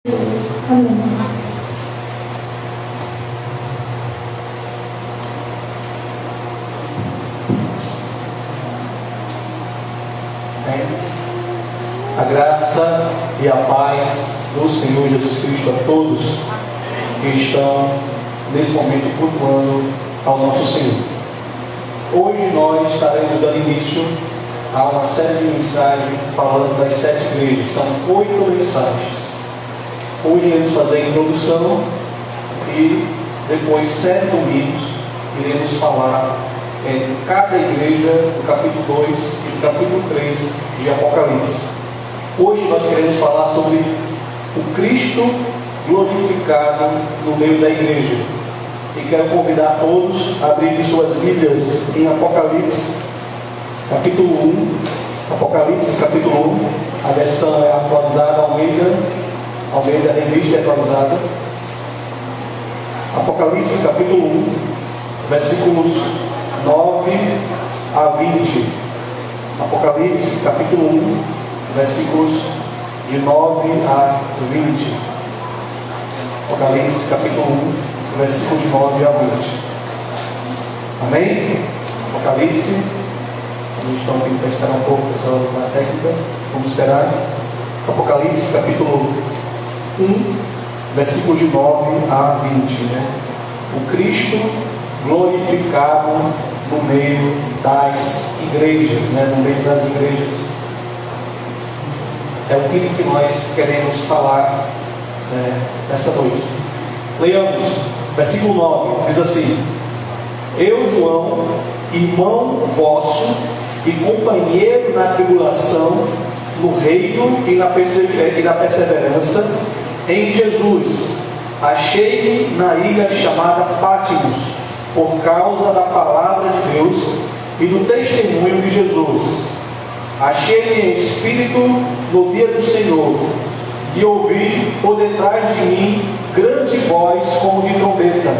Amém. A graça e a paz do Senhor Jesus Cristo a todos que estão nesse momento cultuando ao nosso Senhor. Hoje nós estaremos dando início a uma série de mensagens falando das 7 igrejas. São 8 mensagens. Hoje iremos fazer a introdução e depois 7 domingos iremos falar em cada igreja do capítulo 2 e do capítulo 3 de Apocalipse. Hoje nós queremos falar sobre o Cristo glorificado no meio da igreja. E quero convidar todos a abrirem suas Bíblias em Apocalipse, capítulo 1. Apocalipse, capítulo 1. A versão é atualizada, Almeida, revista é atualizada. Apocalipse, capítulo 1, versículos 9 a 20. Apocalipse, capítulo 1, versículos de 9 a 20. Apocalipse, capítulo 1, versículo de 9 a 20. Amém? Apocalipse. A gente está aqui para esperar um pouco, pessoal, na técnica. Vamos esperar. Apocalipse, capítulo 1, versículo de 9 a 20. O Cristo glorificado no meio das igrejas, no meio das igrejas. É o que nós queremos falar nessa noite. Leiamos, versículo 9, diz assim: Eu, João, irmão vosso e companheiro na tribulação, no reino e na perseverança em Jesus, achei-me na ilha chamada Patmos, por causa da palavra de Deus e do testemunho de Jesus. Achei-me em espírito no dia do Senhor, e ouvi por detrás de mim grande voz como de trombeta,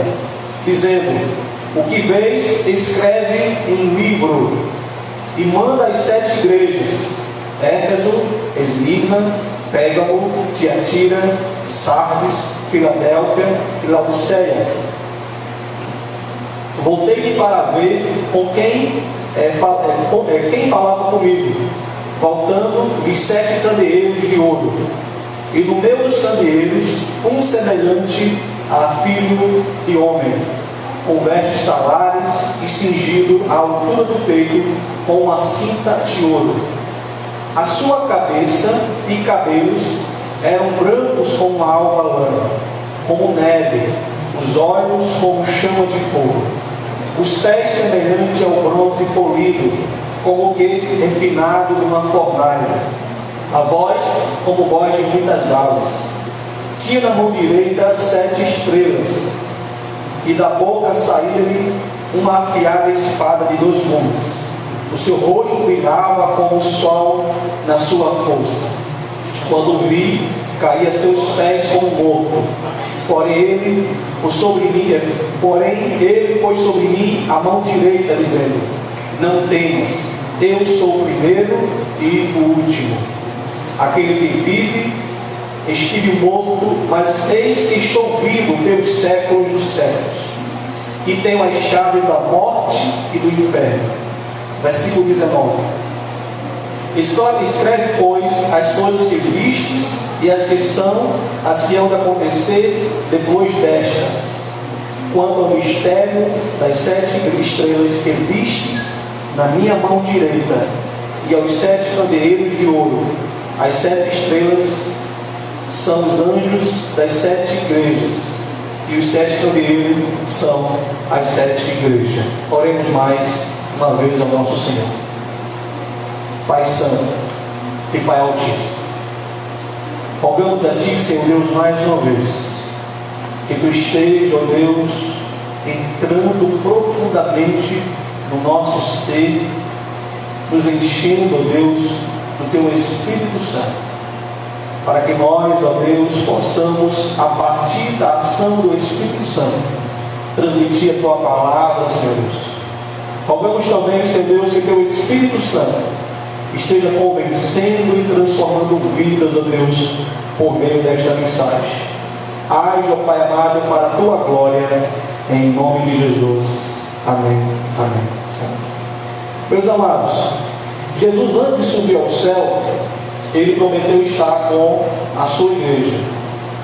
dizendo: O que vês, escreve em livro, e manda às 7 igrejas: Éfeso, Esmirna, Pérgamo, Tiatira, Sardes, Filadélfia e Laodiceia. Voltei-me para ver quem falava comigo. Voltando, vi 7 candeeiros de ouro, e no meio dos candeeiros um semelhante a filho de homem, com vestes talares e cingido à altura do peito com uma cinta de ouro. A sua cabeça e cabelos eram brancos como uma alva lã, como neve, os olhos como chama de fogo, os pés semelhantes ao bronze polido, como que refinado numa fornalha, a voz como voz de muitas águas. Tinha na mão direita 7 estrelas, e da boca saía-lhe uma afiada espada de 2 gumes. O seu rosto brilhava como o sol na sua força. Quando vi, caí a seus pés como morto. Porém ele pôs sobre mim a mão direita, dizendo: Não temas, eu sou o primeiro e o último, aquele que vive. Estive morto, mas eis que estou vivo pelos séculos dos séculos, e tenho as chaves da morte e do inferno. Versículo 19. Escreve, pois, as coisas que vistes e as que são, as que hão de acontecer depois destas. Quanto ao mistério das 7 estrelas que vistes na minha mão direita, e aos 7 candeeiros de ouro, as 7 estrelas são os anjos das 7 igrejas, e os 7 candeeiros são as 7 igrejas. Oremos mais uma vez ao nosso Senhor. Pai Santo e Pai Altíssimo, rogamos a Ti, Senhor Deus, mais uma vez, que Tu esteja, ó Deus, entrando profundamente no nosso ser, nos enchendo, ó Deus, do Teu Espírito Santo, para que nós, ó Deus, possamos, a partir da ação do Espírito Santo, transmitir a Tua palavra, Senhor Deus. Rogamos também, Senhor Deus, que Teu Espírito Santo esteja convencendo e transformando vidas, ó Deus, por meio desta mensagem. Age, ó Pai amado, para a tua glória, em nome de Jesus. Amém. Amém. Amém. Meus amados, Jesus, antes de subir ao céu, ele prometeu estar com a sua igreja.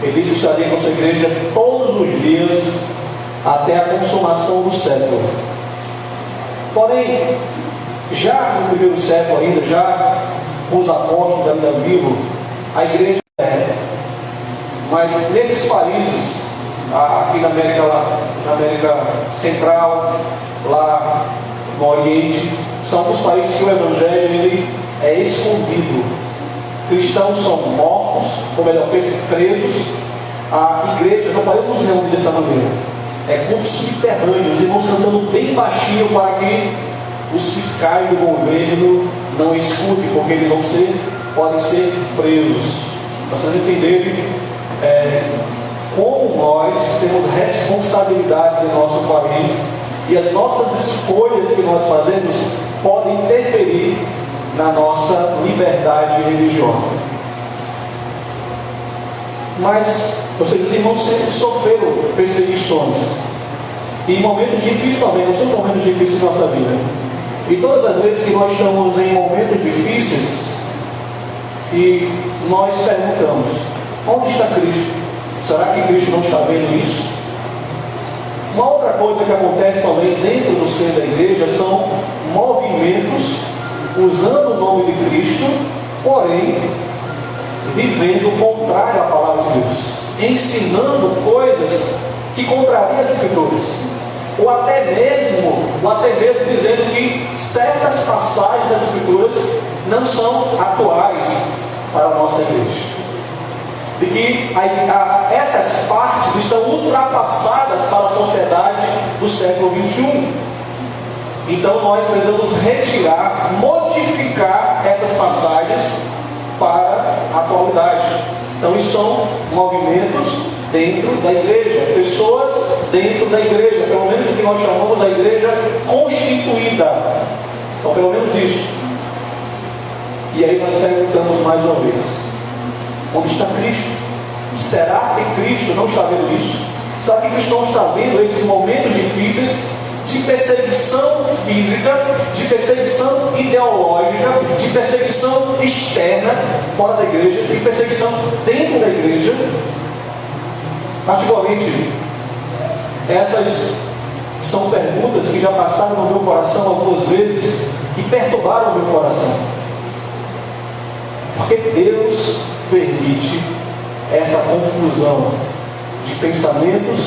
Ele disse que estaria com a sua igreja todos os dias até a consumação do século. Porém, já no primeiro século ainda, já com os apóstolos ainda vivos, a igreja mas nesses países, aqui na América Central, lá no Oriente, são os países que o Evangelho ele é escondido. Cristãos são mortos, ou melhor, presos. A igreja não podemos nos reunir dessa maneira. É cultos subterrâneos, irmãos cantando bem baixinho para que os fiscais do governo não escutem, porque eles podem ser presos. Para vocês entenderem como nós temos responsabilidades em nosso país e as nossas escolhas que nós fazemos podem interferir na nossa liberdade religiosa. Mas, ou seja, os irmãos sempre sofreram perseguições e momentos difíceis também. Nós temos momentos difíceis em nossa vida, e todas as vezes que nós estamos em momentos difíceis e nós perguntamos: onde está Cristo? Será que Cristo não está vendo isso? Uma outra coisa que acontece também dentro do seio da igreja são movimentos usando o nome de Cristo, porém vivendo contrário à palavra de Deus, ensinando coisas que contrariam as Escrituras, ou até mesmo dizendo que certas passagens das Escrituras não são atuais para a nossa igreja, de que essas partes estão ultrapassadas para a sociedade do século XXI. Então nós precisamos retirar, modificar essas passagens para a atualidade. Então isso são movimentos dentro da igreja, pessoas dentro da igreja, pelo menos o que nós chamamos a igreja constituída. Então pelo menos isso. E aí nós perguntamos mais uma vez: onde está Cristo? Será que Cristo não está vendo isso? Será que Cristo não está vendo esses momentos difíceis de perseguição física, de perseguição ideológica, de perseguição externa, fora da igreja, de perseguição dentro da igreja? Particularmente, essas são perguntas que já passaram no meu coração algumas vezes e perturbaram o meu coração. Porque Deus permite essa confusão de pensamentos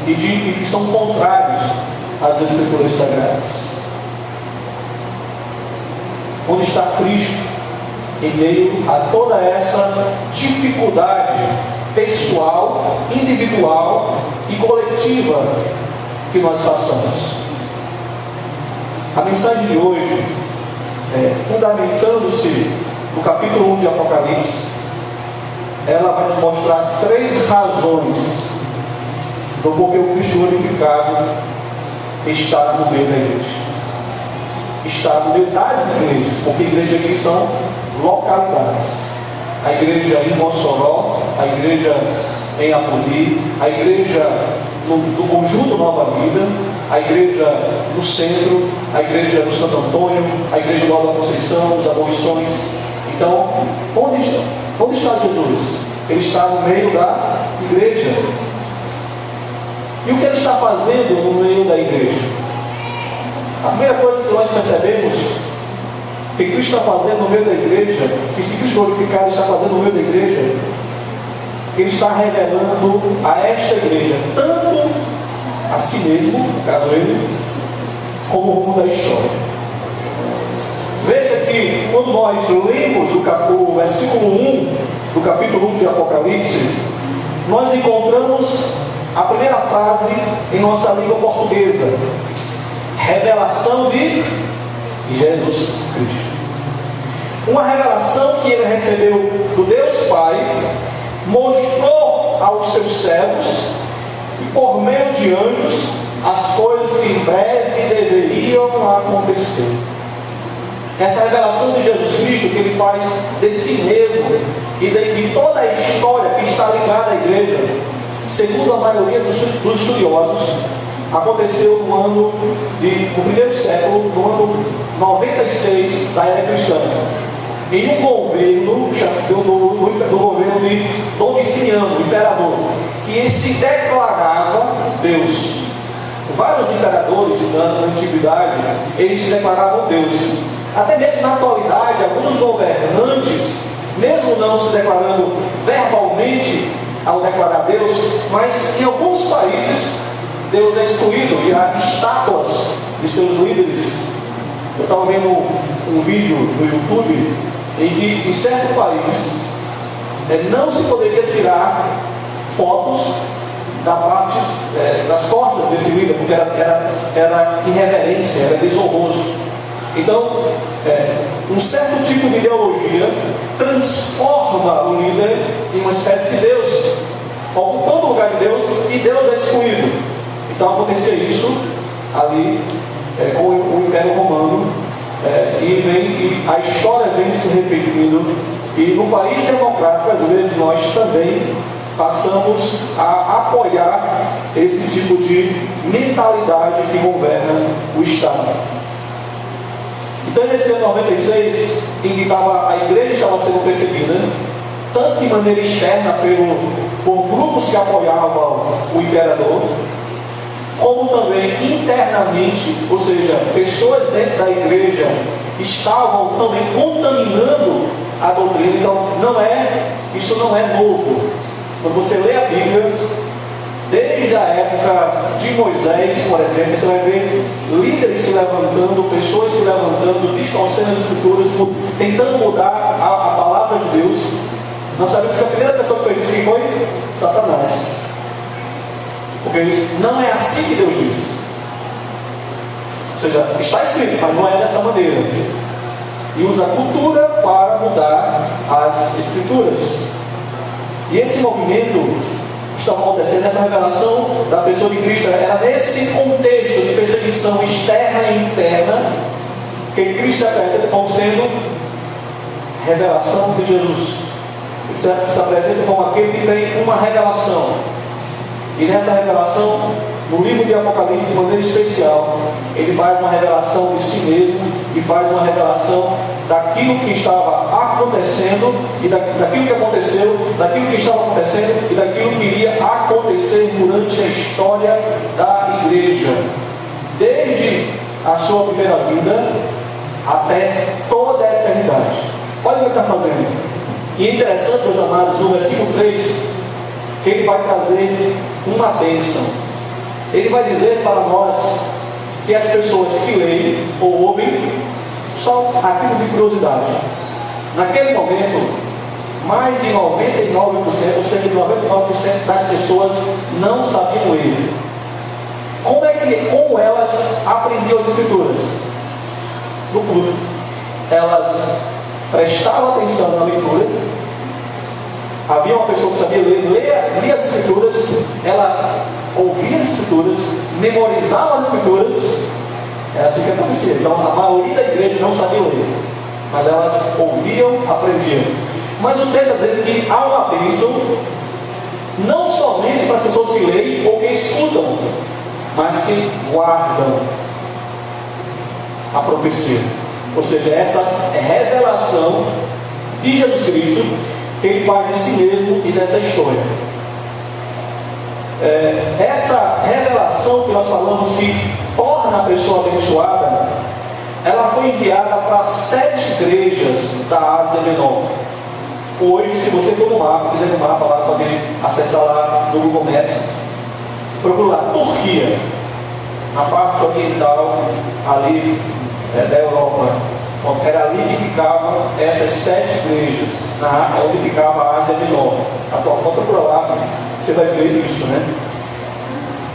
e que são contrários às Escrituras Sagradas. Onde está Cristo em meio a toda essa dificuldade pessoal, individual e coletiva que nós passamos? A mensagem de hoje, fundamentando-se no capítulo 1 de Apocalipse, ela vai nos mostrar 3 razões do porquê o Cristo glorificado está no meio da igreja. Está no meio das igrejas, porque igreja aqui são localidades. A igreja em Mossoró, a igreja em Apodi, a igreja do Conjunto Nova Vida, a igreja no centro, a igreja no Santo Antônio, a igreja do Alto da Conceição, os Abolições. Então, onde está Jesus? Ele está no meio da igreja. E o que ele está fazendo no meio da igreja? A primeira coisa que nós percebemos que Cristo está fazendo no meio da igreja, que se Cristo glorificado está fazendo no meio da igreja, ele está revelando a esta igreja tanto a si mesmo, no caso ele, como o rumo da história. Veja que quando nós lemos o versículo 1 do capítulo 1 de Apocalipse, nós encontramos a primeira frase em nossa língua portuguesa: revelação de Jesus Cristo. Uma revelação que ele recebeu do Deus Pai, mostrou aos seus servos, e por meio de anjos, as coisas que em breve deveriam acontecer. Essa revelação de Jesus Cristo que ele faz de si mesmo e de toda a história que está ligada à igreja, segundo a maioria dos estudiosos, aconteceu no primeiro século, no ano 96 da era cristã, em um governo do governo de Domiciano, imperador, que se declarava Deus. Vários imperadores na antiguidade, eles se declaravam Deus. Até mesmo na atualidade, alguns governantes, mesmo não se declarando verbalmente ao declarar Deus, mas em alguns países Deus é excluído e há estátuas de seus líderes. Eu estava vendo um vídeo no YouTube em que em certo país não se poderia tirar fotos das costas desse líder, porque era irreverência, era desonroso. Então, um certo tipo de ideologia transforma o líder em uma espécie de Deus, ocupando o lugar de Deus, e Deus é excluído. Então acontecia isso ali com o Império Romano, e a história vem se repetindo, e no país democrático às vezes nós também passamos a apoiar esse tipo de mentalidade que governa o Estado. Então nesse ano 96, em que a igreja estava sendo perseguida, tanto de maneira externa por grupos que apoiavam o imperador, como também internamente, ou seja, pessoas dentro da igreja estavam também contaminando a doutrina. Então isso não é novo. Quando você lê a Bíblia, desde a época de Moisés, por exemplo, você vai ver líderes se levantando, pessoas se levantando, distorcendo as escrituras, tentando mudar a palavra de Deus. Nós sabemos que a primeira pessoa que fez isso foi Satanás. Porque não é assim que Deus diz. Ou seja, está escrito, mas não é dessa maneira. E usa a cultura para mudar as escrituras. E esse movimento estava acontecendo, essa revelação da pessoa de Cristo, era nesse contexto de perseguição externa e interna, que Cristo se apresenta como sendo revelação de Jesus. Ele se apresenta como aquele que tem uma revelação. E nessa revelação, no livro de Apocalipse, de maneira especial, ele faz uma revelação de si mesmo e faz uma revelação daquilo que estava acontecendo e daquilo que aconteceu, daquilo que estava acontecendo e daquilo que iria acontecer durante a história da igreja, desde a sua primeira vida até toda a eternidade. Olha o que ele está fazendo. E é interessante, meus amados, no versículo 3, que ele vai trazer uma bênção. Ele vai dizer para nós que as pessoas que leem ou ouvem só aquilo de curiosidade. Naquele momento, mais de 99%, ou seja, 99% das pessoas não sabiam ler. Como elas aprendiam as escrituras? No culto. Elas prestavam atenção na leitura. Havia uma pessoa que sabia lia as escrituras, ela ouvia as escrituras, memorizava as escrituras. É assim que acontecia. Então a maioria da igreja não sabia ler, mas elas ouviam, aprendiam. Mas o texto está dizendo que há uma bênção não somente para as pessoas que leem ou que escutam, mas que guardam a profecia. Ou seja, essa revelação de Jesus Cristo que ele faz de si mesmo e dessa história. Essa revelação que nós falamos que torna a pessoa abençoada, ela foi enviada para 7 igrejas da Ásia Menor. Hoje, se você for no mapa, quiser no mapa lá, pode acessar lá no Google Maps, procura lá, Turquia, na parte oriental ali da Europa. Era ali que ficavam essas 7 igrejas, onde ficava a Ásia Menor. Pode procurar lá, você vai ver isso, né?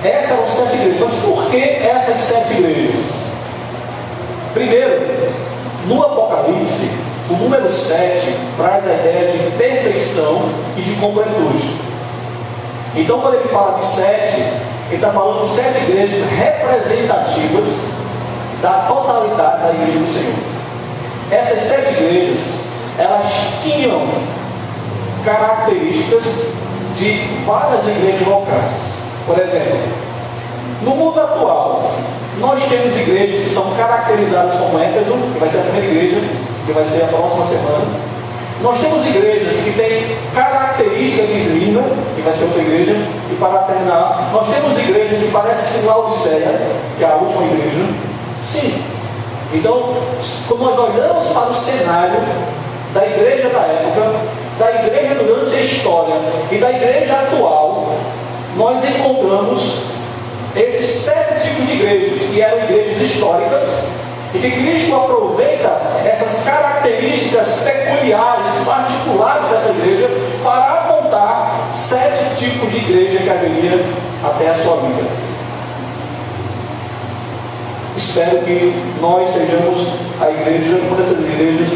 Essas eram 7 igrejas. Mas por que essas 7 igrejas? Primeiro, no Apocalipse, o número 7 traz a ideia de perfeição e de completude. Então, quando ele fala de 7, ele está falando de 7 igrejas representativas da totalidade da igreja do Senhor. essas 7 igrejas, elas tinham características de várias igrejas locais. Por exemplo, no mundo atual, nós temos igrejas que são caracterizadas como Éfeso, que vai ser a primeira igreja, que vai ser a próxima semana. Nós temos igrejas que têm característica de Esmirna, que vai ser outra igreja. E para terminar, nós temos igrejas que parecem com Laodiceia, que é a última igreja. Sim. Então, quando nós olhamos para o cenário da igreja da época, da igreja durante a história e da igreja atual, nós encontramos esses 7 tipos de igrejas, que eram igrejas históricas, e que Cristo aproveita essas características peculiares, particulares dessa igreja, para apontar 7 tipos de igreja que haveria até a sua vida. Espero que nós sejamos a igreja, uma dessas igrejas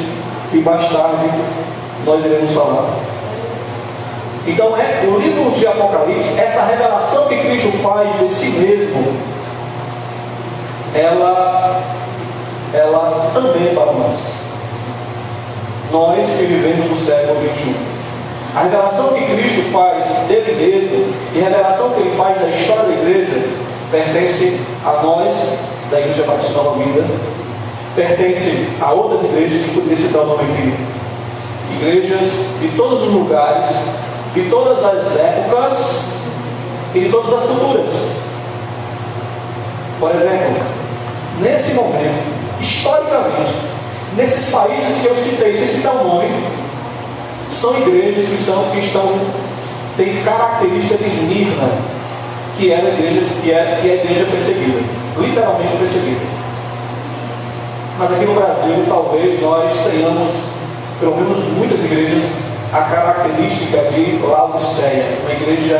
que mais tarde nós iremos falar. Então, o livro de Apocalipse, essa revelação que Cristo faz de si mesmo, ela também é para nós. Nós que vivemos no século XXI. A revelação que Cristo faz dele mesmo e a revelação que ele faz da história da igreja pertence a nós, da Igreja Batista Nova Vida, pertence a outras igrejas, que poderia citar o nome aqui, igrejas de todos os lugares, de todas as épocas e de todas as culturas. Por exemplo, nesse momento, historicamente, nesses países que eu citei, sem citar o nome, são igrejas que têm característica de Esmirna, que é a igreja perseguida, literalmente perseguida. Mas aqui no Brasil, talvez nós tenhamos, pelo menos muitas igrejas, a característica de Laodiceia, uma igreja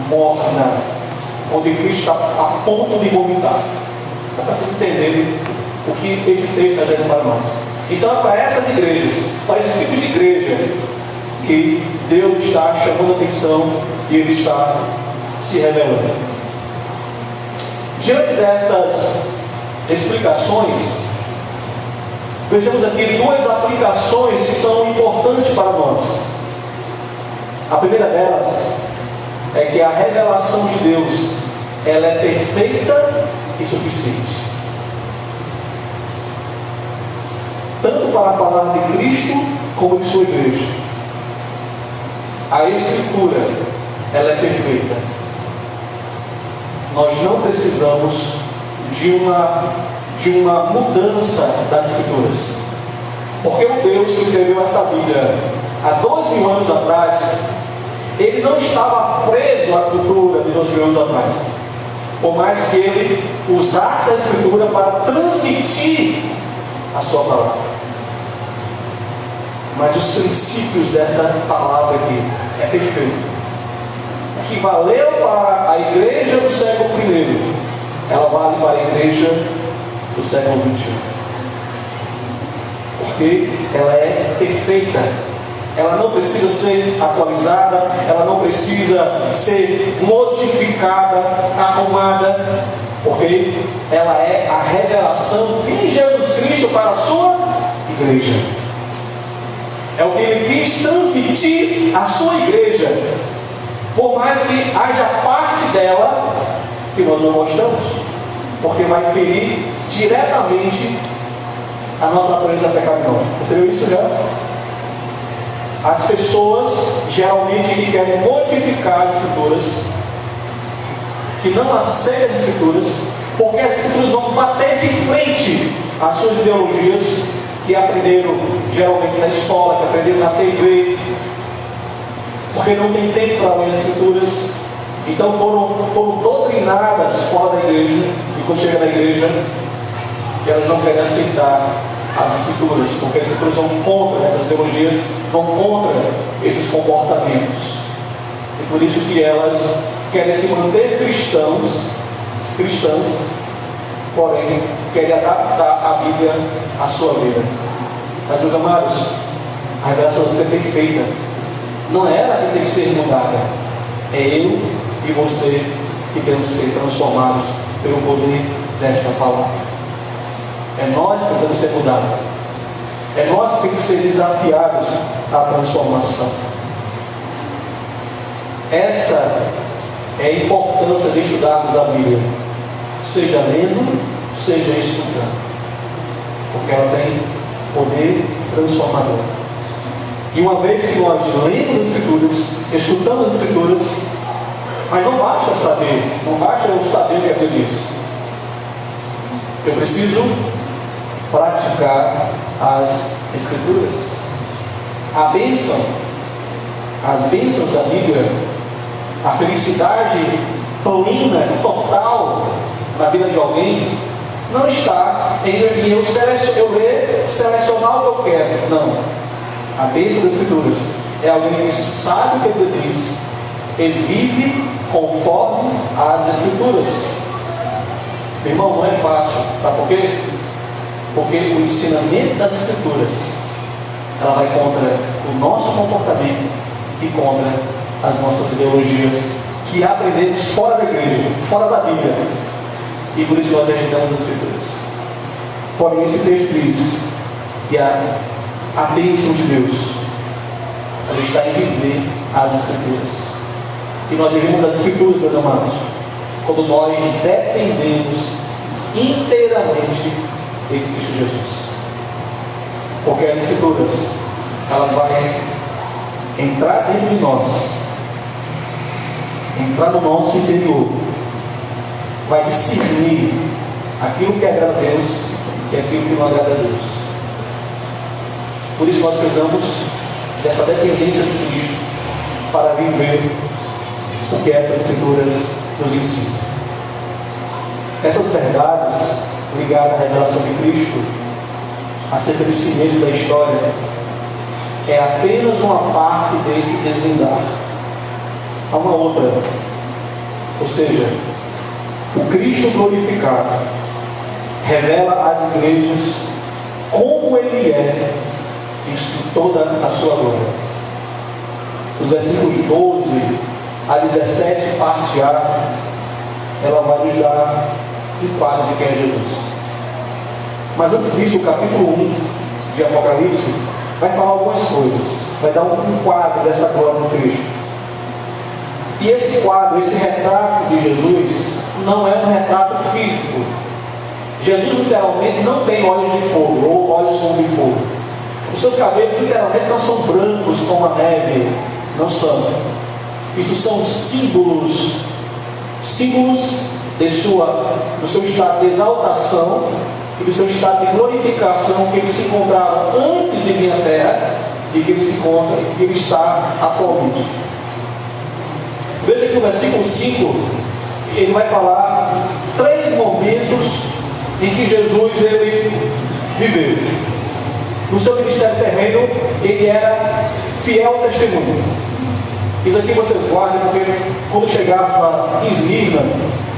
morna, onde Cristo está a ponto de vomitar. Só para vocês entenderem o que esse texto está dizendo para nós. Então, para essas igrejas, para esses tipos de igreja, que Deus está chamando a atenção e Ele está se revelando. Diante dessas explicações, vejamos aqui 2 aplicações que são importantes para nós. A primeira delas é que a revelação de Deus, ela é perfeita e suficiente, tanto para falar de Cristo como de sua igreja. A Escritura, ela é perfeita. Nós não precisamos de uma mudança das Escrituras, porque o Deus que escreveu essa Bíblia há 2.000 anos atrás, ele não estava preso à cultura de 2.000 anos atrás, por mais que ele usasse a Escritura para transmitir a sua palavra. Mas os princípios dessa palavra aqui é perfeito. O que valeu para a igreja do século I, ela vale para a igreja do século XXI. Porque ela é perfeita. Ela não precisa ser atualizada, ela não precisa ser modificada, arrumada, porque ela é a revelação de Jesus Cristo para a sua igreja. É o que ele quis transmitir à sua igreja, por mais que haja parte dela que nós não gostamos, porque vai ferir diretamente a nossa natureza pecaminosa. Percebeu isso já? As pessoas geralmente que querem modificar as Escrituras, que não aceitam as Escrituras, porque as Escrituras vão bater de frente às suas ideologias, que aprenderam geralmente na escola, que aprenderam na TV, porque não tem tempo para ler as Escrituras. Então foram doutrinadas fora da igreja, e quando chega na igreja, elas não querem aceitar as Escrituras, porque as Escrituras vão contra essas ideologias, vão contra esses comportamentos. E por isso que elas querem se manter cristãs, porém querem adaptar a Bíblia à sua vida. Mas, meus amados, a revelação da Bíblia é perfeita. Não é ela que tem que ser mudada. É eu e você que temos que ser transformados pelo poder desta palavra. É nós que precisamos ser mudados. É nós que temos que ser desafiados à transformação. Essa é a importância de estudarmos a Bíblia, seja lendo, seja estudando, porque ela tem poder transformador. E uma vez que nós lemos as Escrituras, escutamos as Escrituras, mas não basta saber, não basta eu saber o que a Bíblia diz. Eu preciso praticar as Escrituras. A bênção, as bênçãos da Bíblia, a felicidade plena, total na vida de alguém, não está em eu selecionar o que eu quero. Não. A bênção das Escrituras é alguém que sabe o que a Bíblia diz e vive conforme as Escrituras. Meu irmão, não é fácil. Sabe por quê? Porque o ensinamento das Escrituras, ela vai contra o nosso comportamento e contra as nossas ideologias que aprendemos fora da igreja, fora da Bíblia. E por isso nós rejeitamos as Escrituras. Porém, esse texto diz que a bênção de Deus, ela está em viver as Escrituras. E nós vivemos as Escrituras, meus amados, quando nós dependemos inteiramente de Cristo Jesus. Porque as Escrituras, elas vão entrar dentro de nós, entrar no nosso interior, vai discernir aquilo que agrada a Deus e aquilo que não agrada a Deus. Por isso nós precisamos dessa dependência de Cristo para viver o que essas Escrituras nos ensinam. Essas verdades ligadas à revelação de Cristo, acerca de si mesmo e da história, é apenas uma parte desse desvendar. Há uma outra, ou seja, o Cristo glorificado revela às igrejas como Ele é em toda a sua glória. Os versículos 12 a 17, parte A, ela vai nos dar um quadro de quem é Jesus. Mas antes disso, o capítulo 1 de Apocalipse vai falar algumas coisas, vai dar um quadro dessa glória do Cristo. E esse quadro, esse retrato de Jesus, não é um retrato físico. Jesus literalmente não tem olhos de fogo, ou olhos como de fogo. Os seus cabelos literalmente não são brancos como a neve, não são. Isso são símbolos do seu estado de exaltação e do seu estado de glorificação que ele se encontrava antes de vir à terra e que ele se encontra e que ele está atualmente. Veja que no versículo 5 ele vai falar 3 momentos em que Jesus ele viveu. No seu ministério terreno ele era fiel testemunho. Isso aqui você guarda, porque quando chegarmos lá em Esmirna,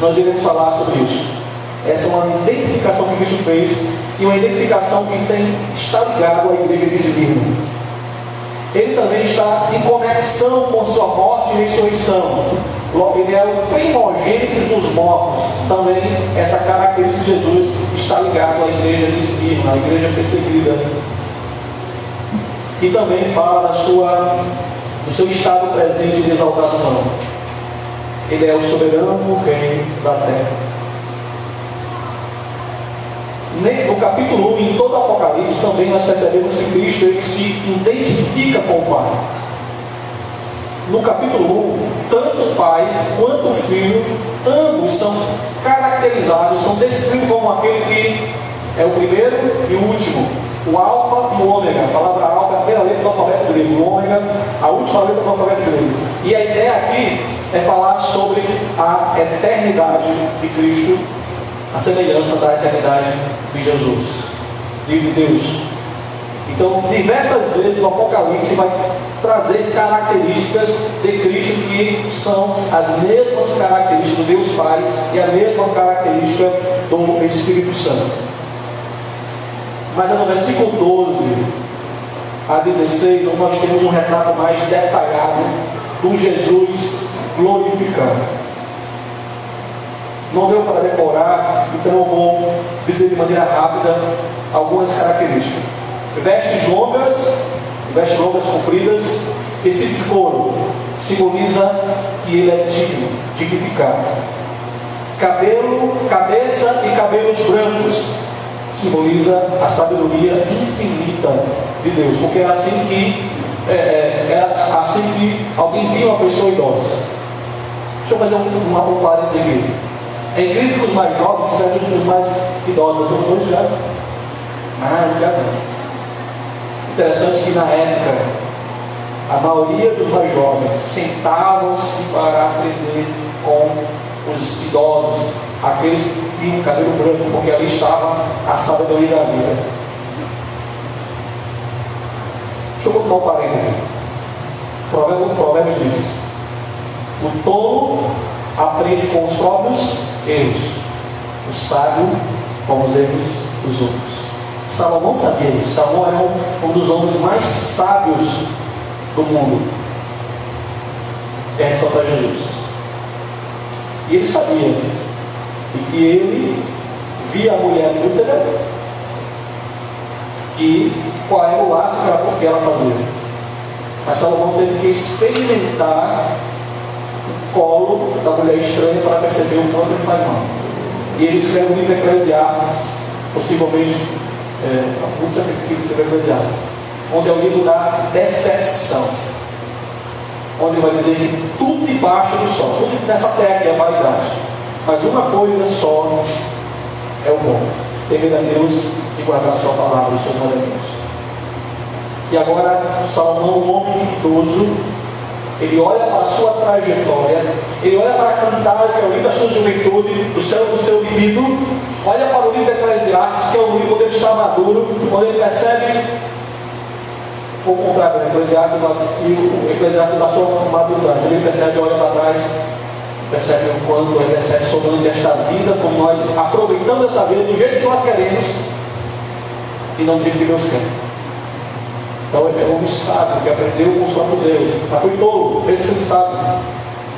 nós iremos falar sobre isso. Essa é uma identificação que Cristo fez e uma identificação que está ligada à igreja de Esmirna. Ele também está em conexão com sua morte e ressurreição. Ele é o primogênito dos mortos. Também essa característica de Jesus está ligada à igreja de Esmirna, a igreja perseguida. E também fala do seu estado presente de exaltação. Ele é o soberano rei da terra. No capítulo 1, em todo o Apocalipse, também nós percebemos que Cristo ele se identifica com o Pai. No capítulo 1, tanto o Pai quanto o Filho, ambos são caracterizados, são descritos como aquele que é o primeiro e o último, o alfa e o ômega. A palavra alfa é a primeira letra do alfabeto grego, o ômega, a última letra do alfabeto grego. E a ideia aqui é falar sobre a eternidade de Cristo, a semelhança da eternidade de Jesus, de Deus. Então, diversas vezes o Apocalipse vai trazer características de Cristo que são as mesmas características do Deus Pai e a mesma característica do Espírito Santo. Mas é no versículo 12 a 16, onde nós temos um retrato mais detalhado do Jesus glorificado. Não deu para decorar, então eu vou dizer de maneira rápida algumas características. vestes longas compridas, esse tipo de couro simboliza que ele é digno, dignificado. Cabeça e cabelos brancos simboliza a sabedoria infinita de Deus, porque era assim que alguém via uma pessoa idosa. Deixa eu fazer um parênteses aqui. É incrível que os mais jovens sejam os mais idosos. Eu estou hoje já? Já não. Interessante que na época a maioria dos mais jovens sentavam-se para aprender com os idosos, aqueles que tinham cabelo branco, porque ali estava a sabedoria da vida. Deixa eu continuar um parênteses. Provérbios diz: o tolo aprende com os próprios erros, o sábio com os erros dos outros. Salomão sabia isso. Salomão era um dos homens mais sábios do mundo, só para Jesus. E ele sabia que ele via a mulher adúltera e qual era o ato que ela fazia. Mas Salomão teve que experimentar o colo da mulher estranha para perceber o quanto ele faz mal. E ele escreve o livro Eclesiastes, possivelmente muitos sacrifícios que escreveu Eclesiastes, onde é o livro da decepção, onde vai dizer que tudo debaixo do sol, tudo nessa terra aqui é vaidade, mas uma coisa só é o bom: temer a Deus e guardar a sua palavra, os seus mandamentos. E agora Salomão, um homem idoso, ele olha para a sua trajetória, ele olha para Cantares, que é o livro da sua juventude, do seu libido, olha para o livro de Eclesiastes, que é o livro onde ele está maduro, onde ele percebe o contrário, o Eclesiastes da sua maturidade. Ele percebe, olha para trás, percebe o quanto ele percebe sobre esta vida, como nós aproveitamos essa vida do jeito que nós queremos e não do jeito que Deus quer. Então ele é um sábio que aprendeu com os próprios erros, mas foi tolo, ele sempre sábio.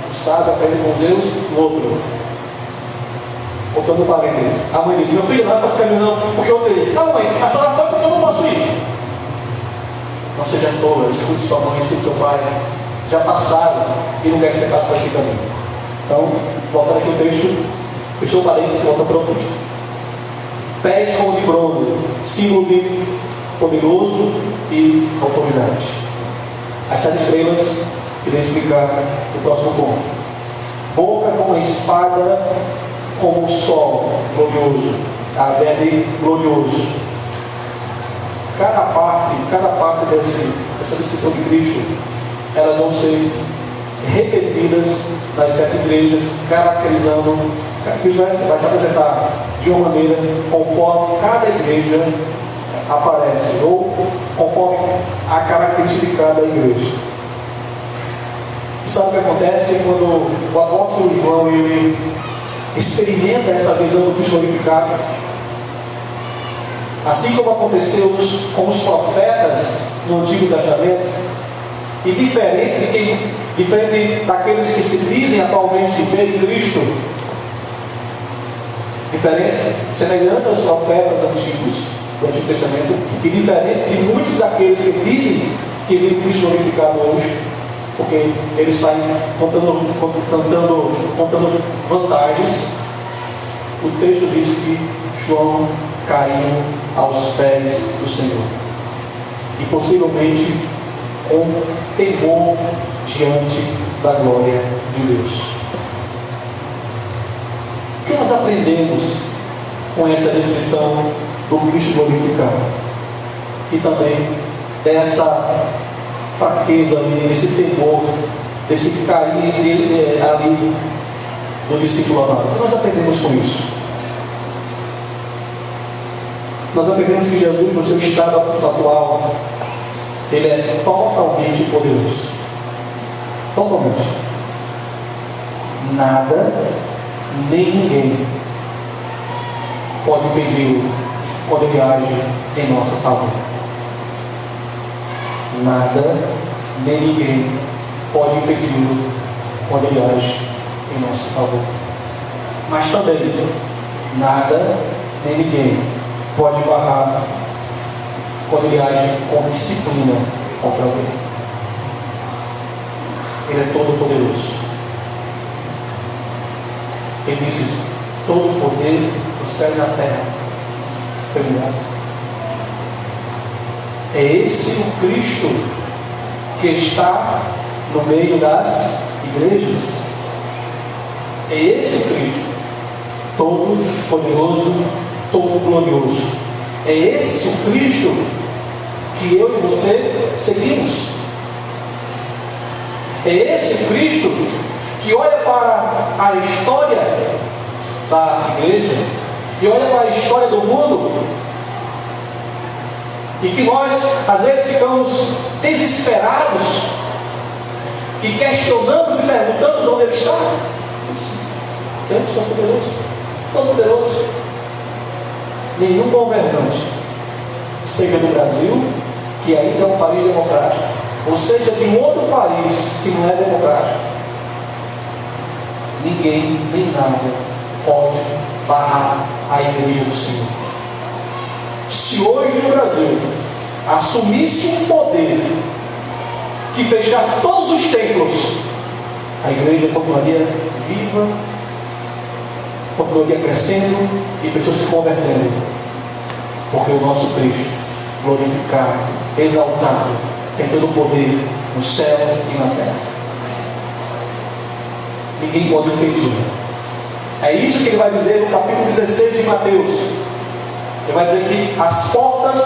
O sábio aprende com os erros do outro. Voltando para parênteses, a mãe disse: meu filho, não é para esse caminho não, porque eu teria. Não, mãe, a senhora foi porque eu não posso ir. Não seja tola, escute sua mãe, escute seu pai. Já passaram e não quer que você passe para esse caminho. Então, voltando aqui o texto, fechou o parênteses e volta para o texto. Pés como de bronze, símbolo de poderoso e autoridade. As 7 estrelas, queria explicar o próximo ponto. Boca como a espada, como o sol glorioso, a bebe glorioso. Cada parte dessa descrição de Cristo, elas vão ser repetidas nas 7 igrejas, caracterizando. Cristo vai se apresentar de uma maneira conforme cada igreja aparece, ou conforme a característica de cada igreja. E sabe o que acontece quando o apóstolo João ele experimenta essa visão do Cristo glorificado? Assim como aconteceu com os profetas no Antigo Testamento, e diferente daqueles que se dizem atualmente ver Cristo, semelhante aos profetas antigos do Antigo Testamento, e diferente de muitos daqueles que dizem que viram Cristo glorificado hoje, porque eles saem contando vantagens. O texto diz que João caiu aos pés do Senhor, e possivelmente com temor diante da glória de Deus. O que nós aprendemos com essa descrição do Cristo glorificado? E também dessa fraqueza ali, desse temor, desse carinho ali do discípulo amado. O que nós aprendemos com isso? Nós aprendemos que Jesus, no seu estado atual, ele é totalmente poderoso. Totalmente. Nada, nem ninguém pode impedi-lo quando ele age em nosso favor. Nada, nem ninguém pode impedi-lo quando ele age em nosso favor. Mas também, nada, nem ninguém pode barrar quando Ele age com disciplina contra alguém. Ele é todo poderoso. Ele disse: todo o poder do céu e da terra foi me dado. É esse o Cristo que está no meio das igrejas. É esse Cristo, todo poderoso, todo glorioso. É esse o Cristo que eu e você seguimos. É esse o Cristo que olha para a história da igreja e olha para a história do mundo, e que nós às vezes ficamos desesperados e questionamos e perguntamos onde Ele está. Deus é poderoso, tão poderoso. Nenhum governante, seja do Brasil, que ainda é um país democrático, ou seja de um outro país que não é democrático, ninguém nem nada pode barrar a igreja do Senhor. Se hoje no Brasil assumisse um poder que fechasse todos os templos, a igreja continuaria viva, continuaria crescendo e pessoas se convertendo, porque o nosso Cristo, glorificado, exaltado, tem todo o poder no céu e na terra. Ninguém pode impedir. É isso que ele vai dizer no capítulo 16 de Mateus. Ele vai dizer que as portas,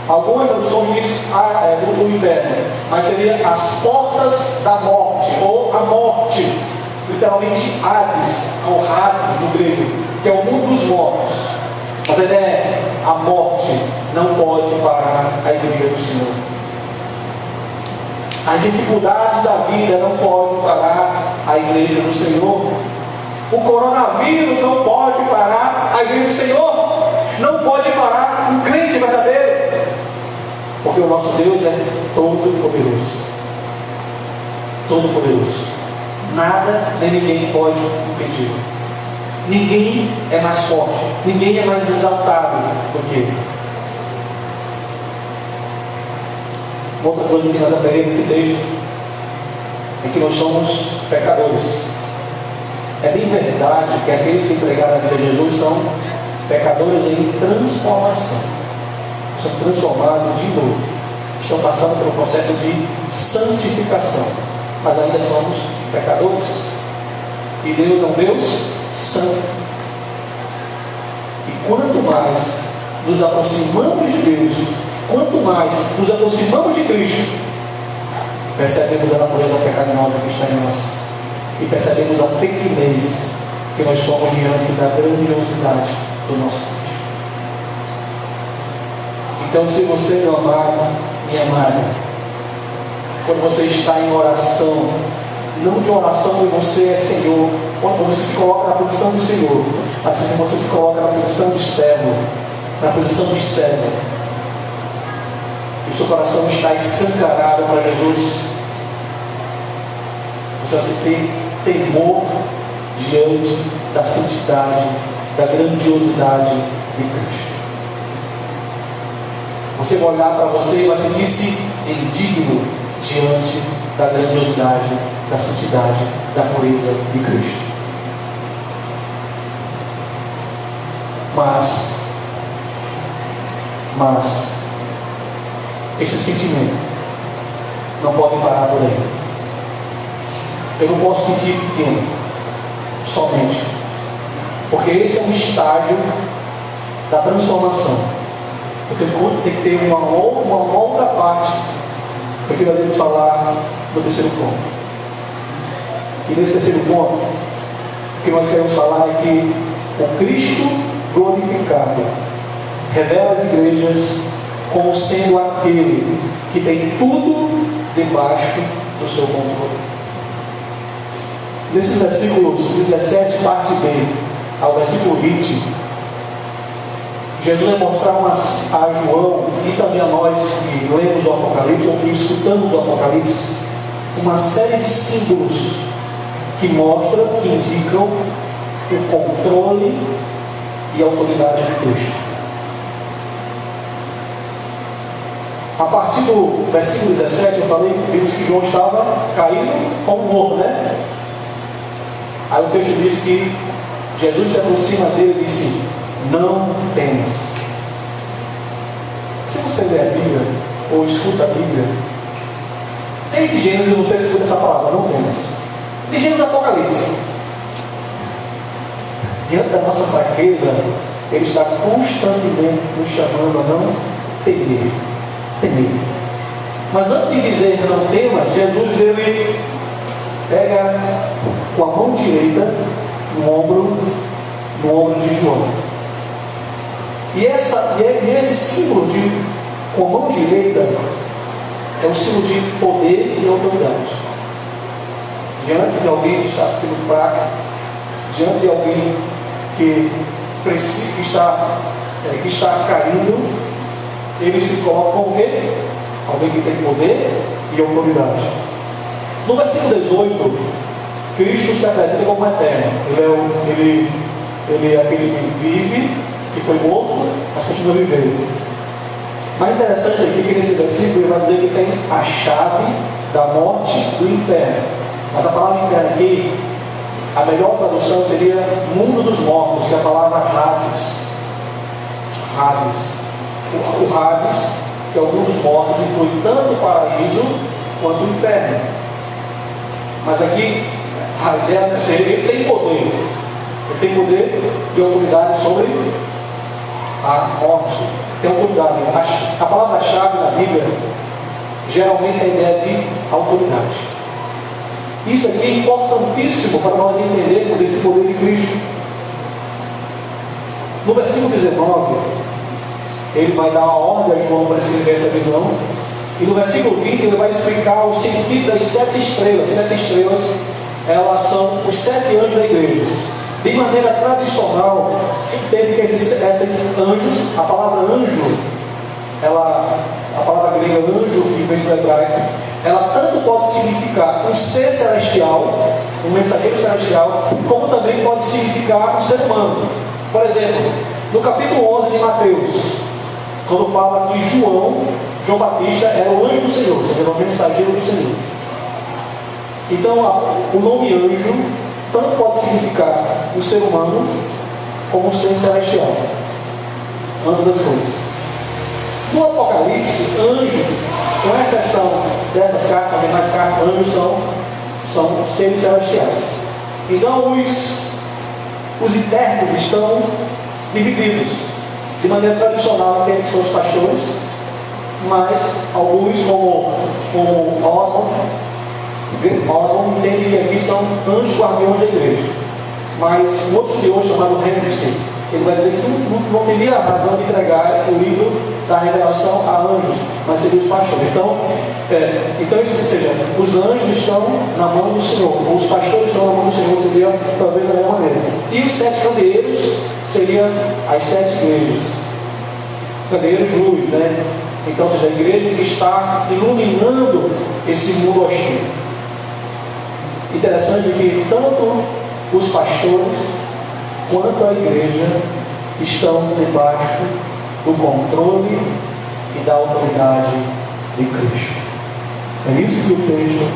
algumas traduções dizem do inferno, mas seria as portas da morte, ou a morte, literalmente Hades, ou Hades no grego, que é o mundo dos mortos. Mas a ideia é: a morte não pode parar a igreja do Senhor. As dificuldades da vida não podem parar a igreja do Senhor. O coronavírus não pode parar a igreja do Senhor. Não pode parar um crente verdadeiro, porque o nosso Deus é todo poderoso. Todo poderoso. Nada nem ninguém pode impedir. Ninguém é mais forte, ninguém é mais exaltado do que Ele. Outra coisa que nós aprendemos nesse texto é que nós somos pecadores. É bem verdade que aqueles que entregaram a vida a Jesus são pecadores em transformação, são transformados de novo, estão passando pelo processo de santificação, mas ainda somos pecadores. E Deus é um Deus santo. E quanto mais nos aproximamos de Deus, quanto mais nos aproximamos de Cristo, percebemos a natureza pecaminosa que está em nós, e percebemos a pequenez que nós somos diante da grandiosidade do nosso Cristo. Então, se você, meu amado, minha amada, quando você está em oração, não de oração e você é Senhor, quando você se coloca na posição do Senhor, assim como você se coloca na posição de servo, na posição de servo, e o seu coração está escancarado para Jesus, você vai ter temor diante da santidade, da grandiosidade de Cristo. Você vai olhar para você e vai sentir-se indigno diante da grandiosidade, da santidade, da pureza de Cristo. Mas esse sentimento não pode parar por aí. Eu não posso sentir pequeno somente, porque esse é um estágio da transformação. Eu tenho que ter uma outra parte, porque nós vamos falar no terceiro ponto. E nesse terceiro ponto, o que nós queremos falar é que o Cristo glorificado revela as igrejas como sendo aquele que tem tudo debaixo do seu controle. Nesses versículos 17, parte B, ao versículo 20, Jesus vai mostrar a João e também a nós que lemos o Apocalipse ou que escutamos o Apocalipse, uma série de símbolos que mostram, que indicam o controle e a autoridade de Cristo. A partir do versículo 17, eu falei, vimos que João estava caído como morto, né? Aí o texto diz que Jesus se aproxima dele e disse: não temas. Se você lê a Bíblia, ou escuta a Bíblia, desde Gênesis você escuta essa palavra, não temas. De Gênesis a Apocalipse. Diante da nossa fraqueza, Ele está constantemente nos chamando a não temer. Temer. Mas antes de dizer não temas, Jesus ele pega com a mão direita no ombro de João. E esse símbolo de com a mão direita é um símbolo de poder e autoridade. Diante de alguém que está se sentindo fraco, diante de alguém que está caindo, ele se coloca como o quê? Alguém que tem poder e autoridade. No versículo 18, Cristo se apresenta como eterno. Ele é aquele que vive, que foi morto, mas continua vivendo. Mais interessante aqui que nesse versículo ele vai dizer que tem a chave da morte do inferno. Mas a palavra inferno aqui, a melhor tradução seria mundo dos mortos, que é a palavra Hades. O Hades, que é o mundo dos mortos, inclui tanto o paraíso quanto o inferno. Mas aqui, a ideia é que ele tem poder. Ele tem poder e autoridade sobre a morte. Tem autoridade. A palavra-chave na Bíblia geralmente é a ideia de autoridade. Isso aqui é importantíssimo para nós entendermos esse poder de Cristo. No versículo 19, ele vai dar uma ordem a João para escrever essa visão. E no versículo 20 ele vai explicar o sentido das 7 estrelas. 7 estrelas, elas são os 7 anjos da igreja. De maneira tradicional, se entende que esses anjos, a palavra anjo, a palavra grega anjo, que vem do hebraico, ela tanto pode significar um ser celestial, um mensageiro celestial, como também pode significar um ser humano. Por exemplo, no capítulo 11 de Mateus, quando fala que João Batista era o anjo do Senhor, ou seja, o mensageiro do Senhor. Então, o nome anjo tanto pode significar um ser humano como um ser celestial. Ambas as coisas. No Apocalipse, anjo, com exceção dessas cartas, demais cartas, anjos são seres celestiais. Então, os intérpretes estão divididos. De maneira tradicional, tem que são os pastores, mas alguns, como Oswald, entende que aqui são anjos guardiões da igreja. Mas um outro estudioso chamado Hendrickson, ele vai dizer que não teria razão de entregar o livro da revelação a anjos, mas seria os pastores. Então, ou seja, os anjos estão na mão do Senhor, ou os pastores estão na mão do Senhor, seria talvez da mesma maneira. E os 7 candeeiros seriam as 7 igrejas. Candeeiros de luz, né? Então, ou seja, a igreja que está iluminando esse mundo hostil. Interessante que tanto os pastores quanto a igreja estão debaixo do controle e da autoridade de Cristo. É isso que o texto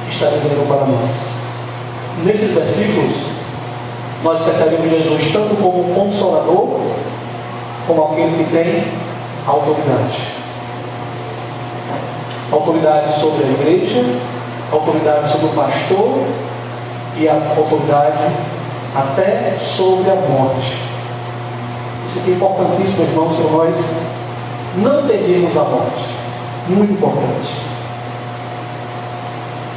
está dizendo para nós. Nesses versículos, nós percebemos Jesus tanto como um consolador, como aquele que tem autoridade. Autoridade sobre a igreja, autoridade sobre o pastor e a autoridade até sobre a morte. Isso aqui é importantíssimo, irmãos, para nós não tememos a morte. Muito importante.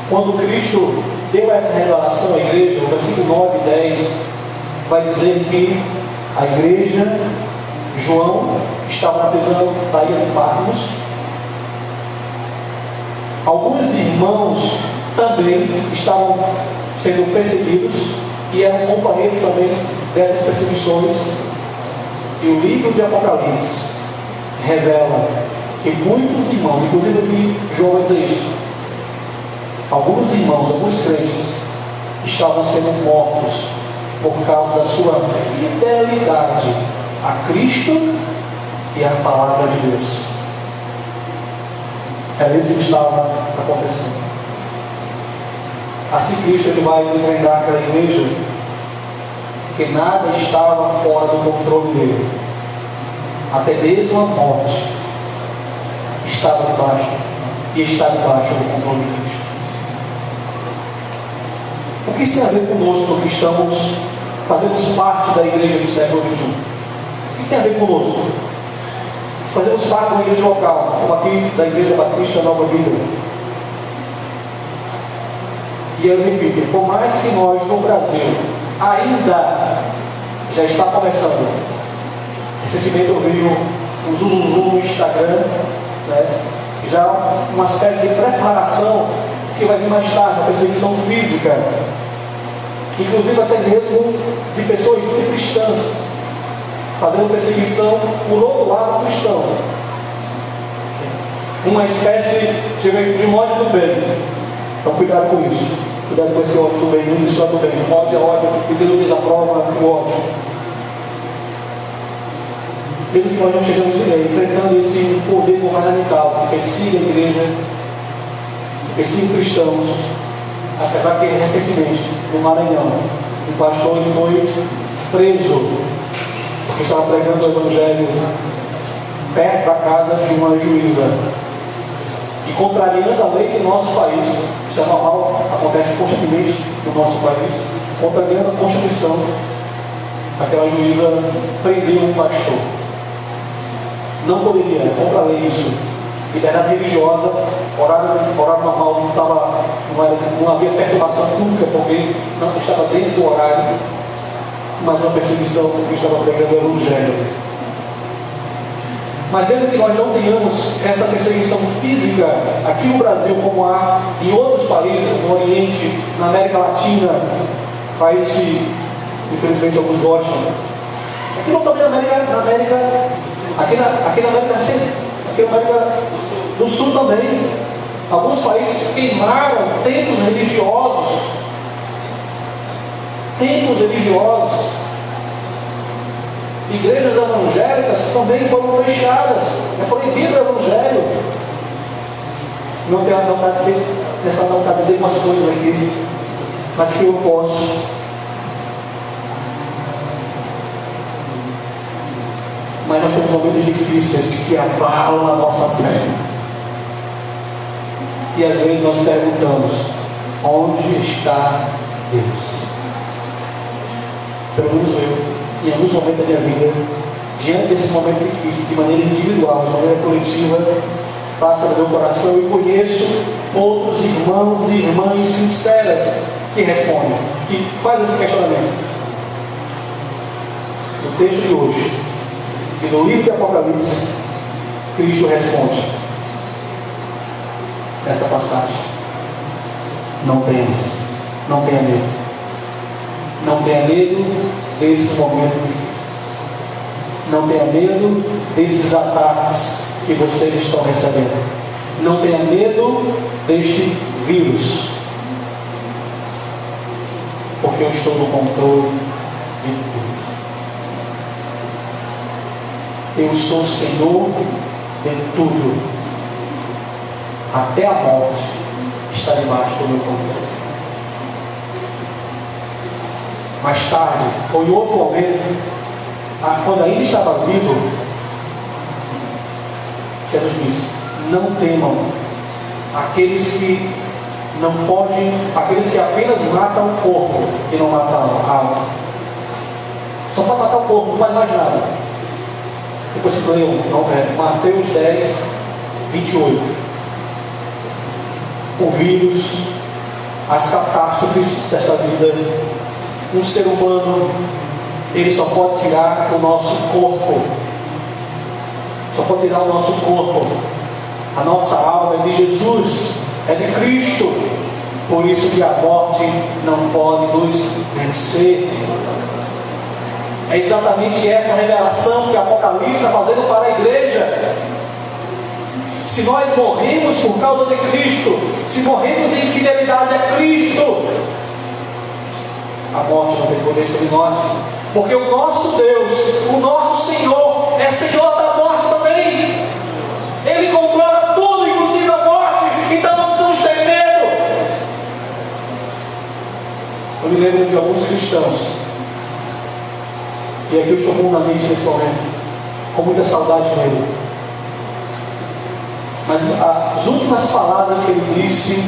Quando Cristo deu essa revelação à igreja, no versículo 9 e 10, vai dizer que a igreja, João, estava na prisão da ilha de Patmos. Alguns irmãos também estavam sendo perseguidos e eram companheiros também dessas perseguições. E o livro de Apocalipse revela que muitos irmãos, inclusive aqui João vai dizer isso, alguns irmãos, alguns crentes estavam sendo mortos por causa da sua fidelidade a Cristo e a palavra de Deus. Era isso que estava acontecendo. Assim Cristo ele vai desvendar aquela igreja, que nada estava fora do controle dele. Até mesmo a morte estava debaixo e está debaixo do controle de Cristo. O que isso tem a ver conosco que estamos, fazemos parte da igreja do século XXI? O que tem a ver conosco? Fazemos parte de uma igreja local, como aqui da Igreja Batista Nova Vida. E eu repito, por mais que nós no Brasil ainda já está começando. Recentemente eu vi um zoom no Instagram, né? Já uma espécie de preparação que vai vir mais tarde, uma perseguição física, inclusive até mesmo de pessoas cristãs, fazendo perseguição por outro lado cristão. Uma espécie de ódio do bem. Então cuidado com isso. Cuidado com esse ódio do bem. Não existe ódio do bem. O ódio é ódio e Deus desaprova o ódio. Mesmo que nós não estejamos enfrentando esse poder governamental que persiga a igreja, que persiga cristãos, apesar que recentemente, no Maranhão, o pastor ele foi preso porque estava pregando o Evangelho perto da casa de uma juíza e contrariando a lei do nosso país. Isso é normal, acontece constantemente no nosso país, contrariando a Constituição. Aquela juíza prendeu um pastor. Não poderia, é contra a lei isso. Liberdade religiosa, horário normal não havia perturbação nunca, porque não estava dentro do horário, mas uma perseguição porque estava pregando o Evangelho. Mas mesmo que nós não tenhamos essa perseguição física aqui no Brasil, como há em outros países, no Oriente, na América Latina, países que infelizmente alguns gostam, aqui não também aqui na América do Sul também, alguns países queimaram templos religiosos. Igrejas evangélicas também foram fechadas. É proibido o Evangelho. Não tenho nessa não está dizendo umas coisas aqui, mas que eu posso. Mas nós temos momentos difíceis que abalam a nossa fé. E às vezes nós perguntamos: onde está Deus? Pelo menos eu, em alguns momentos da minha vida, diante desse momento difícil, de maneira individual, de maneira coletiva, passa no meu coração e conheço outros irmãos e irmãs sinceras que respondem, que fazem esse questionamento. No texto de hoje, e no livro de Apocalipse, Cristo responde nessa passagem: não temas, não tenha medo. Não tenha medo desses momentos difíceis. Não tenha medo desses ataques que vocês estão recebendo. Não tenha medo deste vírus, porque eu estou no controle de tudo. Eu sou o Senhor de tudo. Até a morte está debaixo do meu controle. Mais tarde, ou em outro momento, quando ainda estava vivo, Jesus disse: não temam aqueles que não podem, aqueles que apenas matam o corpo e não matam a alma. Só pode matar o corpo, não faz mais nada. Depois se leu Mateus 10, 28. O vírus, as catástrofes desta vida. Um ser humano, ele só pode tirar o nosso corpo. Só pode tirar o nosso corpo. A nossa alma é de Jesus, é de Cristo. Por isso que a morte não pode nos vencer. É exatamente essa revelação que o Apocalipse está fazendo para a igreja. Se nós morremos por causa de Cristo, se morremos em fidelidade a Cristo, a morte não tem poder sobre nós, porque o nosso Deus, o nosso Senhor, é Senhor da morte também. Ele controla tudo, inclusive a morte. me lembro de alguns cristãos, e aqui eu estou com na mente nesse momento, com muita saudade dele. Mas as últimas palavras que ele disse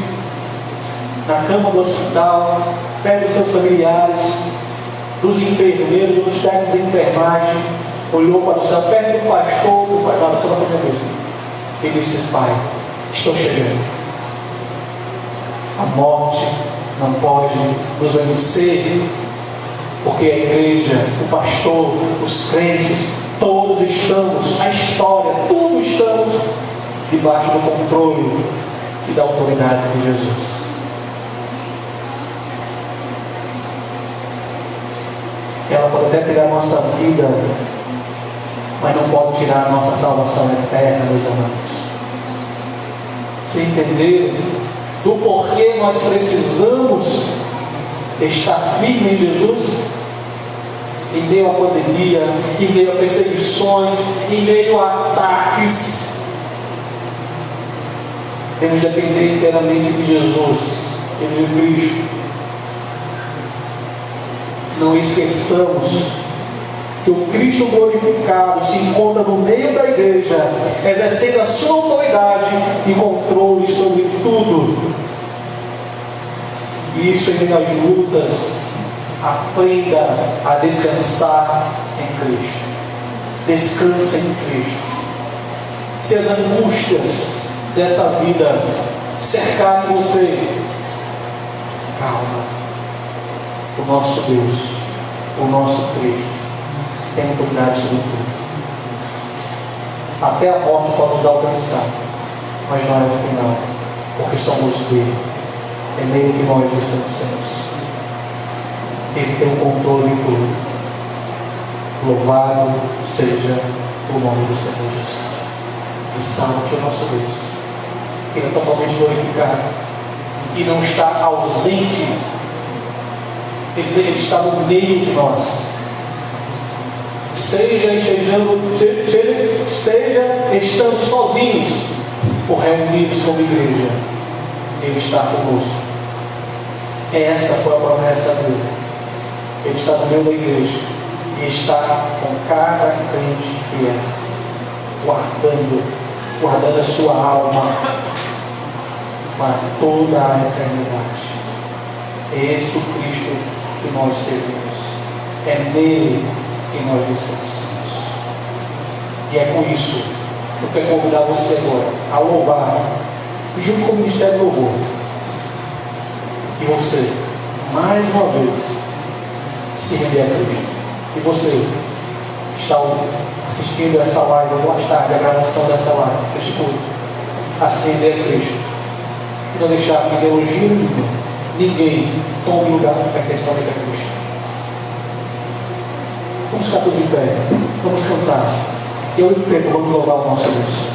na cama do hospital, perto dos seus familiares, dos enfermeiros, dos técnicos de enfermagem, olhou para o céu, perto do pastor, ele disse: Pai, estou chegando. A morte não pode nos vencer, porque a igreja, o pastor, os crentes, todos estamos, a história, tudo estamos debaixo do controle e da autoridade de Jesus. Ela pode até tirar a nossa vida, mas não pode tirar a nossa salvação eterna, meus amados. Se entender do porquê nós precisamos estar firme em Jesus, em meio à pandemia, em meio a perseguições, em meio a ataques, temos de depender inteiramente de Jesus, de Cristo. Não esqueçamos que o Cristo glorificado se encontra no meio da igreja, exercendo a sua autoridade e controle sobre tudo. E isso, em meio às lutas, aprenda a descansar em Cristo. Descansa em Cristo. Se as angústias desta vida cercarem você, calma. O nosso Deus, o nosso Cristo, tem autoridade sobre tudo. Até a morte pode nos alcançar, mas não é o final, porque somos dele. É nele que nós descansamos. Ele tem o controle de tudo. Louvado seja o nome do Senhor Jesus. Exalte o nosso Deus. Ele é totalmente glorificado e não está ausente. Ele está no meio de nós. Seja estando sozinhos ou reunidos como igreja, Ele está conosco. Essa foi a promessa dele. Ele está no meio da igreja e está com cada crente fiel, guardando a sua alma para toda a eternidade. É esse o Cristo que nós servimos. É nele que nós descansamos. E é com isso que eu quero convidar você agora a louvar, junto com o Ministério do Louvor. E você, mais uma vez, se render a Cristo. E você que está assistindo essa live, ou mais tarde, a gravação dessa live, este culto, a se render a Cristo. E não deixar que ideologia nenhuma, ninguém tome lugar que pertence somente a Cristo. Vamos ficar todos em pé, vamos cantar. Eu e o Pedro vamos louvar o nosso Deus.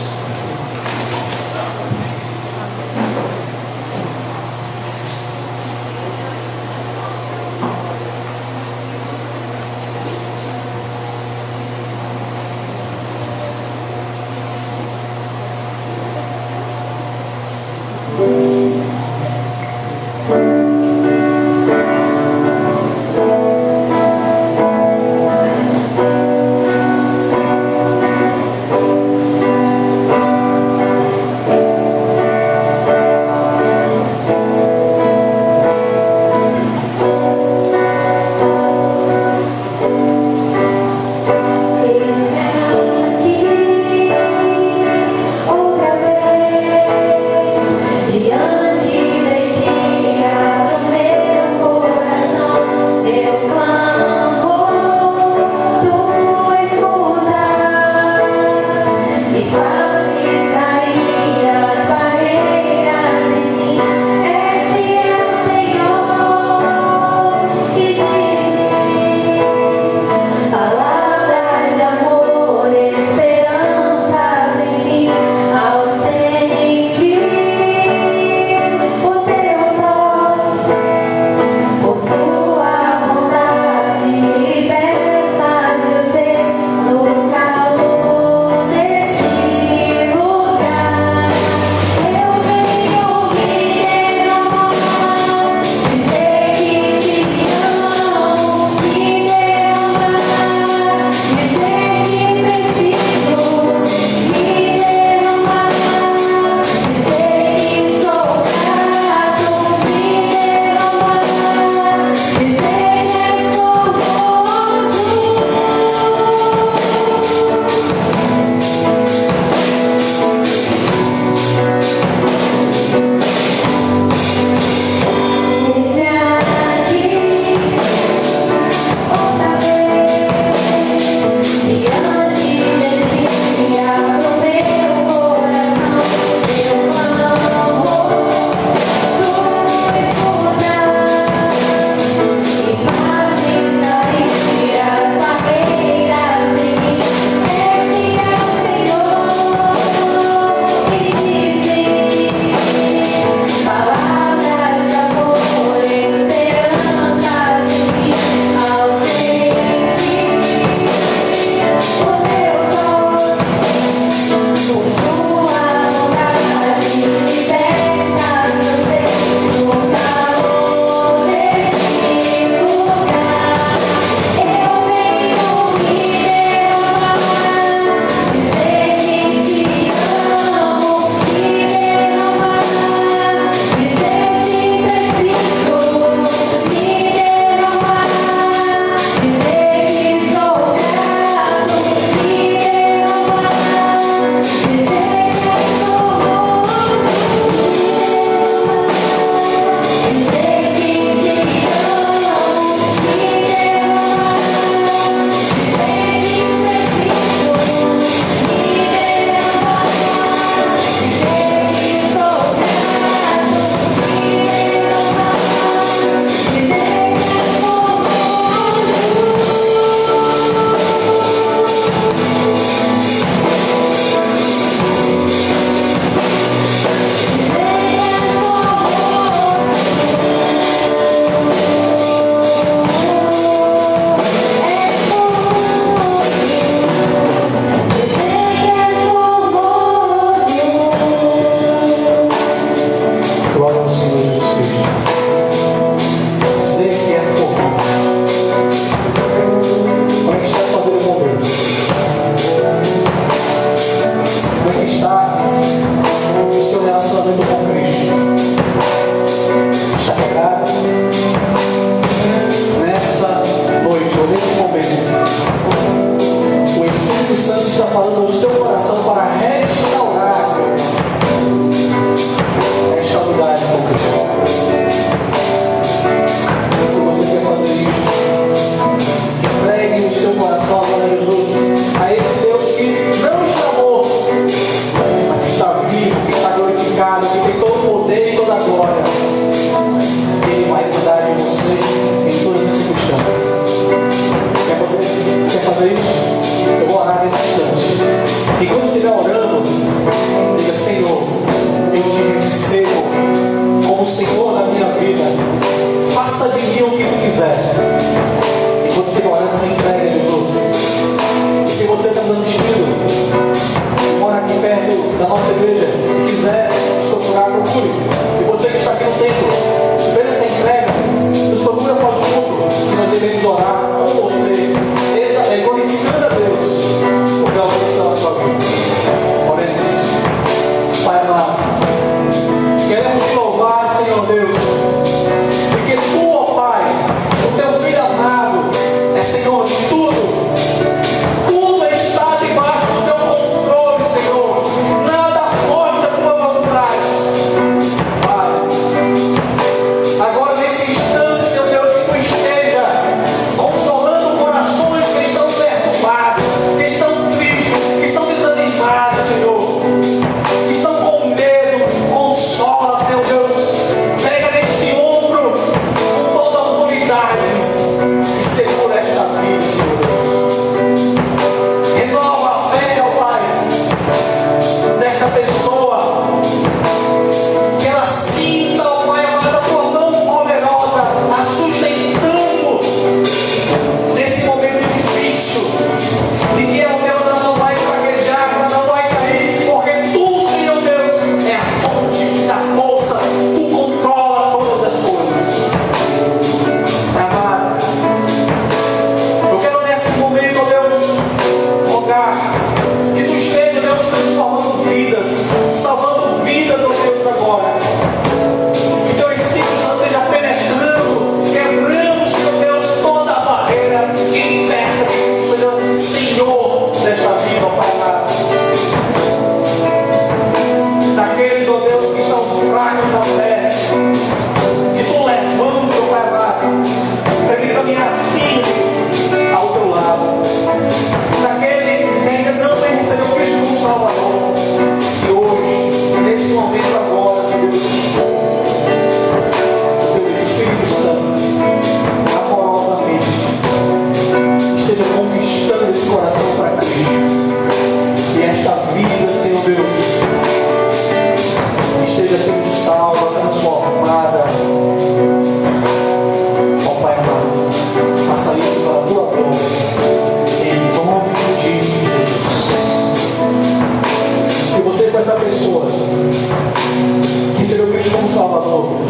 que recebeu Cristo como Salvador,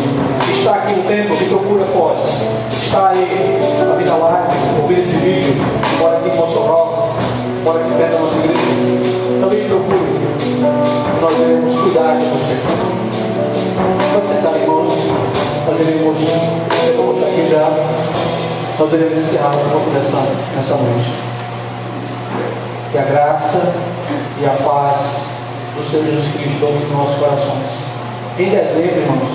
que está aqui no templo, que procura após, está aí na vida live, ouvindo esse vídeo, mora aqui em Mossoró, mora aqui perto da nossa igreja, também procure, e nós iremos cuidar de você. Pode sentar, irmãos, nós iremos, eu vou mostrar aqui já, nós iremos encerrar um pouco nessa noite. Que a graça e a paz do Senhor Jesus Cristo domine nos nossos corações. Em dezembro, irmãos,